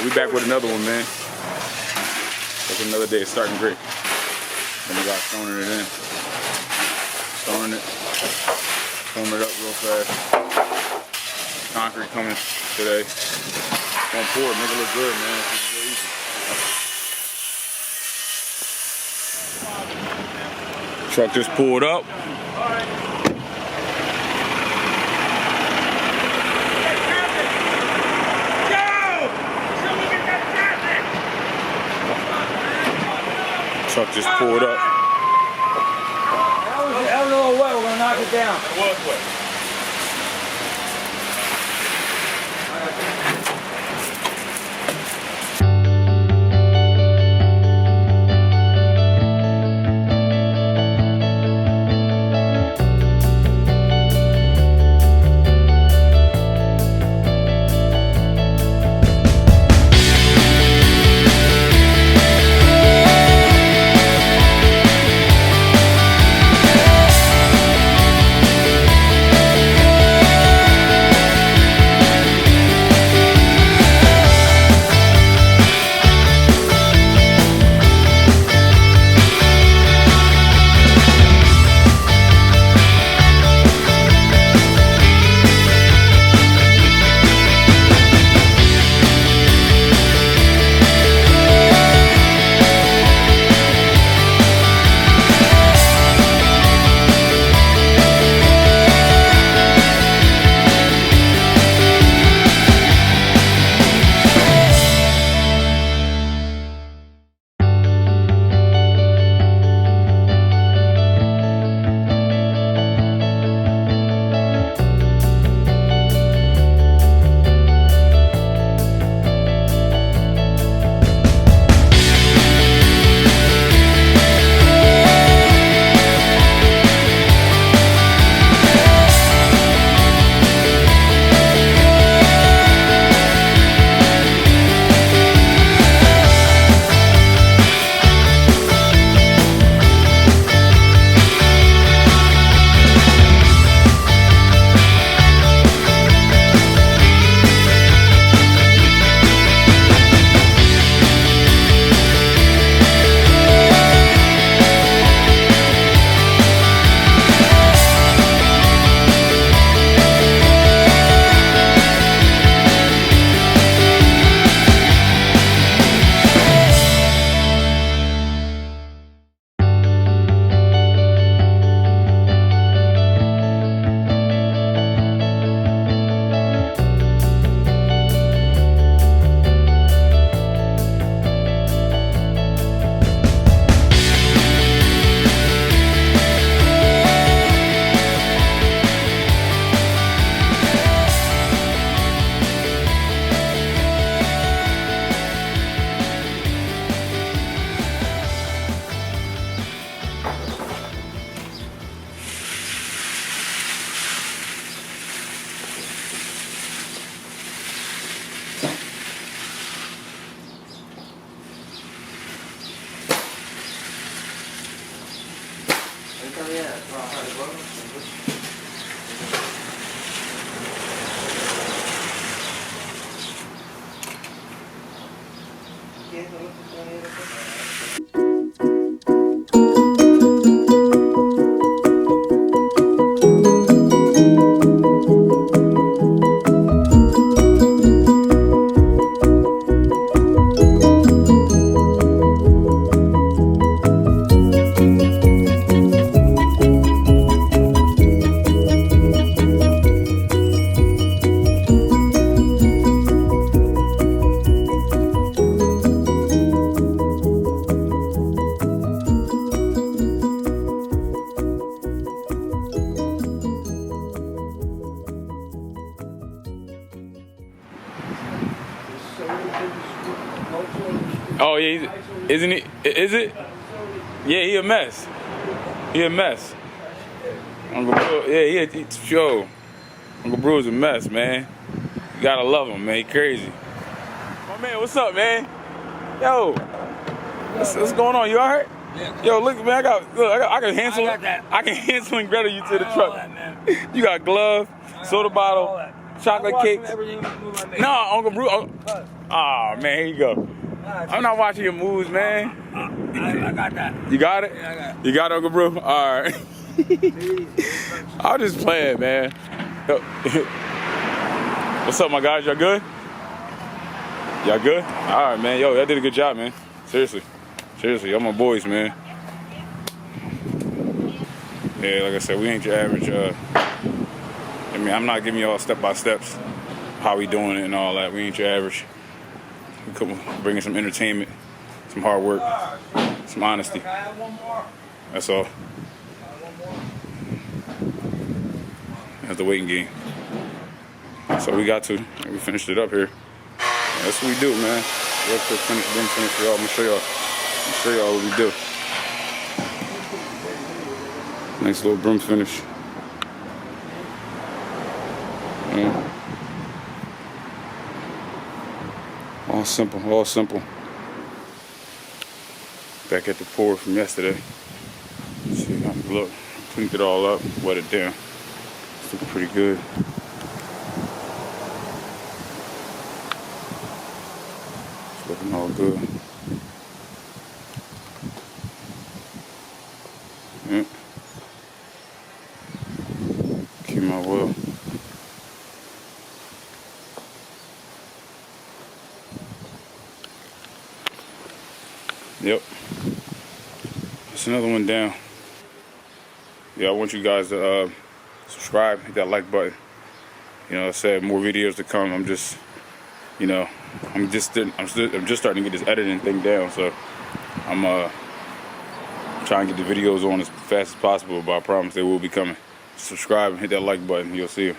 We back with another one, man. That's another day of starting great. Then we got stoning it in. Stoning it. Foaming it up real fast. Concrete coming today. Gonna pour it, make it look good, man. This is real easy. Truck just pulled up. Truck just pulled up. That was a little wet. We're gonna knock it down. It was wet. Oh yeah, isn't he? Is it? Yeah, he a mess. He a mess. Uncle Brew, yeah, yo, Uncle Brew's a mess, man. You gotta love him, man. He crazy. My man, what's up, man? Yo, what's going on? You alright? Yeah. Yo, look, man, I can hand swing better you to the truck. You got glove, soda bottle, chocolate cakes. Everything move I make. No, Uncle Bruce. Oh man, here you go. I'm not watching your moves, man. I got that. You got it? Yeah, I got it. You got it, Uncle Bruce? All right. I was just playing, man. What's up, my guys? Y'all good? Y'all good? All right, man. Yo, y'all did a good job, man. Seriously. Seriously, y'all my boys, man. Yeah, like I said, we ain't your average. I mean, I'm not giving y'all step-by-steps how we doing it and all that. We ain't your average. We come bringing some entertainment, some hard work, some honesty. Can I have one more? That's all. That's the waiting game. So we got to. We finished it up here. That's what we do, man. Real quick finish for y'all. I'm gonna show y'all what we do. Nice little broom finish. Yeah. All simple, all simple. Back at the pour from yesterday. Let's see, look, cleaned it all up, wet it down. It's looking pretty good. It's looking all good. Yeah. Keep my well. Yep. It's another one down. Yeah, I want you guys to subscribe, hit that like button. You know, I said more videos to come. I'm just, you know, I'm just starting to get this editing thing down. So I'm trying to get the videos on as fast as possible. But I promise they will be coming. Subscribe and hit that like button. You'll see them.